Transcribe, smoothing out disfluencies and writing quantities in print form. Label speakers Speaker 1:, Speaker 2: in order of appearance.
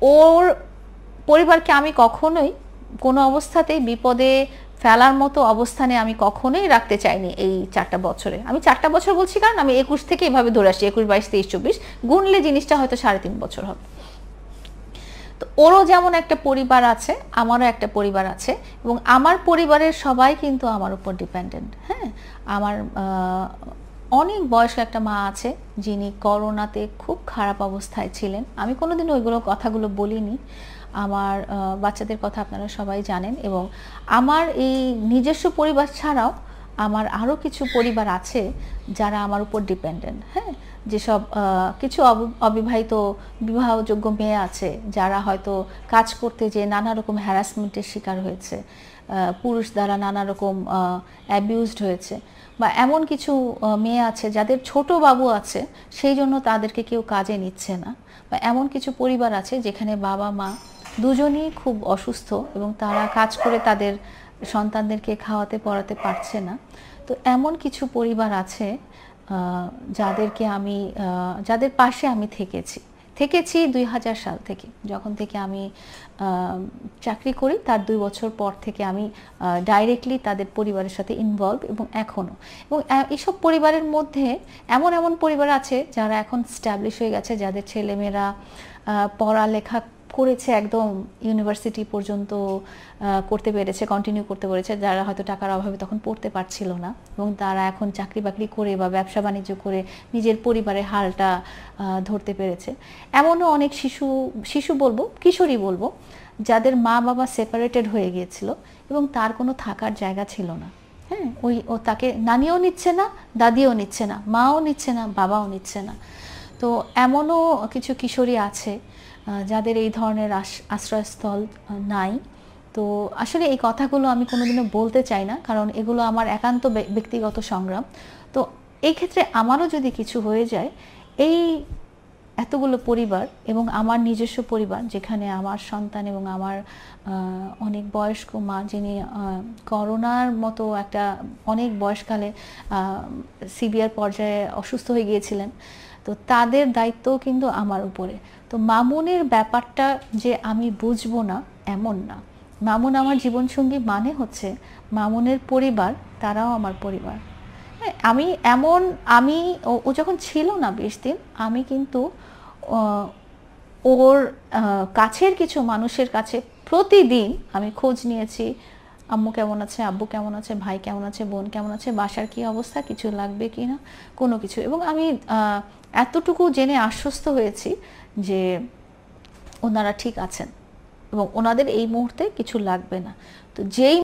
Speaker 1: ওর পরিবারকে আমি কখনোই কোনো অবস্থাতেই বিপদে ফেলার মতো অবস্থানে আমি কখনোই রাখতে চাইনি। এই 4টা বছরে, আমি 4টা বছর বলছি কারণ আমি 21 থেকে এভাবে ধরে আসছি, 21, 22, 23, 24 গুনলে জিনিসটা হয়তো 3.5 বছর হবে। তো ওরও যেমন একটা পরিবার আছে, আমারও একটা পরিবার আছে, এবং আমার পরিবারের সবাই কিন্তু আমার উপর ডিপেন্ডেন্ট। হ্যাঁ, আমার অনেক বয়স্ক একটা মা আছে যিনি করোনাতে খুব খারাপ অবস্থায় ছিলেন। আমি কোনোদিন ওইগুলো কথাগুলো বলিনি। আমার বাচ্চাদের কথা আপনারা সবাই জানেন, এবং আমার এই নিজস্ব পরিবার ছাড়াও আমার আরও কিছু পরিবার আছে যারা আমার উপর ডিপেন্ডেন্ট। হ্যাঁ, যেসব কিছু অবিবাহিত বিবাহযোগ্য মেয়ে আছে যারা হয়তো কাজ করতে যেয়ে নানা রকম হ্যারাসমেন্টের শিকার হয়েছে, পুরুষ দ্বারা নানা রকম অ্যাবিউজড হয়েছে, বা এমন কিছু মেয়ে আছে যাদের ছোট বাবু আছে সেই জন্য তাদেরকে কেউ কাজে নিচ্ছে না, বা এমন কিছু পরিবার আছে যেখানে বাবা মা দুজনেই খুব অসুস্থ এবং তারা কাজ করে তাদের সন্তানদেরকে খাওয়াতে পড়াতে পারছে না। তো এমন কিছু পরিবার আছে যাদেরকে আমি যাদের পাশে আমি থেকেছি 2000 সাল থেকে, যখন থেকে আমি চাকরি করি তার 2 বছর পর থেকে আমি ডাইরেক্টলি তাদের পরিবারের সাথে ইনভলভ, এবং এখনও। এবং এইসব পরিবারের মধ্যে এমন এমন পরিবার আছে যারা এখন স্ট্যাবলিশ হয়ে গেছে, যাদের ছেলেমেয়েরা পড়ালেখা করেছে, একদম ইউনিভার্সিটি পর্যন্ত করতে পেরেছে, কন্টিনিউ করতে পেরেছে, যারা হয়তো টাকার অভাবে তখন পড়তে পারছিল না, এবং তারা এখন চাকরি বাকরি করে বা ব্যবসা বাণিজ্য করে নিজের পরিবারের হালটা ধরতে পেরেছে। এমনও অনেক শিশু বলবো, কিশোরী বলবো, যাদের মা বাবা সেপারেটেড হয়ে গিয়েছিল এবং তার কোনো থাকার জায়গা ছিল না। হ্যাঁ, ও তাকে নানিও নিচ্ছে না, দাদিও নিচ্ছে না, মাও নিচ্ছে না, বাবাও নিচ্ছে না। তো এমনও কিছু কিশোরী আছে যাদের এই ধরনের আশ্রয়স্থল নাই। তো আসলে এই কথাগুলো আমি কোনোদিনও বলতে চাই না, কারণ এগুলো আমার একান্ত ব্যক্তিগত সংগ্রাম। তো এই ক্ষেত্রে আমারও যদি কিছু হয়ে যায়, এই এতগুলো পরিবার এবং আমার নিজস্ব পরিবার, যেখানে আমার সন্তান এবং আমার অনেক বয়স্ক মা, যিনি করোনার মতো একটা অনেক বয়সকালে সিভিয়ার পর্যায়ে অসুস্থ হয়ে গিয়েছিলেন, তো তাদের দায়িত্বও কিন্তু আমার উপরে। তো মামুনের ব্যাপারটা যে আমি বুঝবো না এমন না। মামুন আমার জীবনসঙ্গী, মানে হচ্ছে মামুনের পরিবার, তারাও আমার পরিবার। হ্যাঁ, আমি ও যখন ছিল না 20 দিন, আমি কিন্তু ওর কাছের কিছু মানুষের কাছে প্রতিদিন আমি খোঁজ নিয়েছি। আম্মু কেমন আছে, আব্বু কেমন আছে, ভাই কেমন আছে, বোন কেমন আছে, বাসার কি অবস্থা, কিছু লাগবে কি না, কোনো কিছু। এবং আমি এতটুকু জেনে আশ্বস্ত হয়েছি যে ওনারা ঠিক আছেন এবং ওনাদের এই মুহূর্তে কিছু লাগবে না। তো যেই